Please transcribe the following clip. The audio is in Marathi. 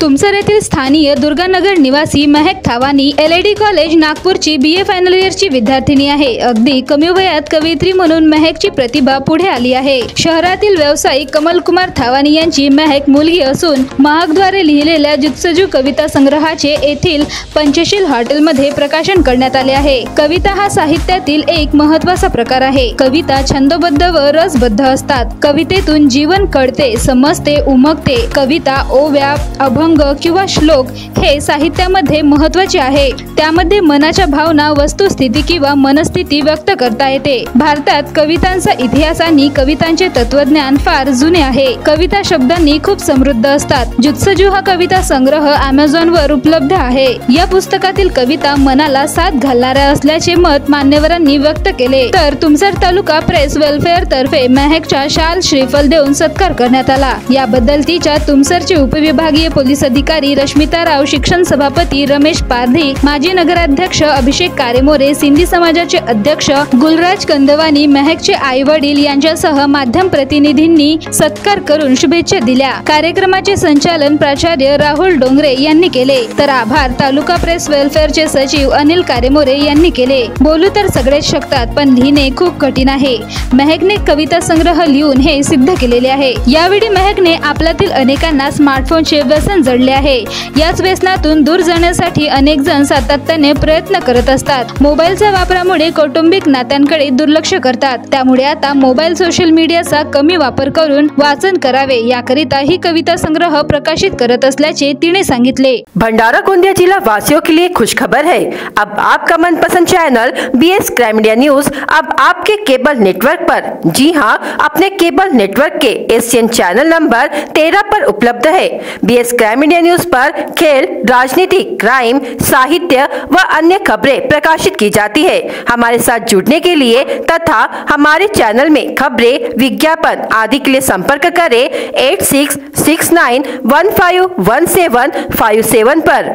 तुमसर येथील स्थानीय दुर्गानगर निवासी महक थावानी LID कॉलेज नागपूरची BA फायनल इयरची विद्यार्थिनी आहे। अगदी कमी वयात कवयित्री म्हणून महकची प्रतिभा पुढे आली आहे। शहरातील व्यावसायिक कमल कुमार थावानी यांची महक मुलगी असून महकद्वारे लिहिलेल्या जुत्सजू कविता संग्रहाचे येथील पंचशील हॉटेलमध्ये प्रकाशन करण्यात आले आहे। कविता हा साहित्यातील एक महत्त्वाचा प्रकार आहे। कविता छंदबद्ध व रसबद्ध असतात। कवितेतून जीवन कळते, समजते, उमगते। कविता ओव्या, अभंग किंवा श्लोक हे साहित्यामध्ये महत्त्वाचे आहे। त्यामध्ये मनाच्या भावना, वस्तुस्थिती किंवा मनस्थिती व्यक्त करता येते। भारतात कवितांचा इतिहास आणि कवितांचे तत्वज्ञान फार जुने आहे। कविता शब्दांनी खूप समृद्ध असतात। जुत्सजू हा कविता संग्रह Amazon वर उपलब्ध आहे। या पुस्तकातील कविता मनाला साथ घालणाऱ्या असल्याचे मत मान्यवरांनी व्यक्त केले। तर तुमसर तालुका प्रेस वेलफेअर तर्फे महकच्या शाल श्रीफल देऊन सत्कार करण्यात आला। याबद्दल तिच्या तुमसरचे उपविभागीय पोलीस अधिकारी रश्मिता राव, शिक्षण सभापती रमेश पारधी, माजी नगराध्यक्ष अभिषेक कारेमोरे, सिंधी समाजाचे अध्यक्ष गुलराज कंदवानी, महकचे आई वडील यांच्यासह माध्यम प्रतिनिधींनी सत्कार करून शुभेच्छा दिल्या। कार्यक्रमाचे संचालन प्राचार्य राहुल डोंगरे यांनी केले, तर आभार तालुका प्रेस वेलफेअरचे सचिव अनिल कारेमोरे यांनी केले। बोलू तर सगळेच शकतात, पण लिहिणे खूप कठीण आहे। महकने कविता संग्रह लिहून हे सिद्ध केलेले आहे। यावेळी महकने आपल्यातील अनेकांना स्मार्टफोनचे व्यसन जडले आहे। याच व्यसनातून दूर जाण्यासाठी अनेक जण सातत्याने प्रयत्न करत असतात। मोबाईलच्या वापरामुळे कौटुंबिक नात्यांकडे दुर्लक्ष करतात। त्यामुळे आता मोबाईल, सोशल मीडियाचा कमी वापर करून वाचन करावे, याकरिता ही कविता संग्रह प्रकाशित करत असल्याचे तिने सांगितले। भंडारा गोंदिया जिला वासियों के लिए खुशखबर है। अब आपका मनपसंद channel BS crime media news अब आपके केबल नेटवर्क पर, जी हां, अपने केबल नेटवर्क के एशियन चैनल नंबर 13 पर उपलब्ध है। BS क्राइम मीडिया न्यूज पर खेल, राजनीति, क्राइम, साहित्य व अन्य खबरें प्रकाशित की जाती है। हमारे साथ जुड़ने के लिए तथा हमारे चैनल में खबरें, विज्ञापन आदि के लिए संपर्क करें 8669151757 पर।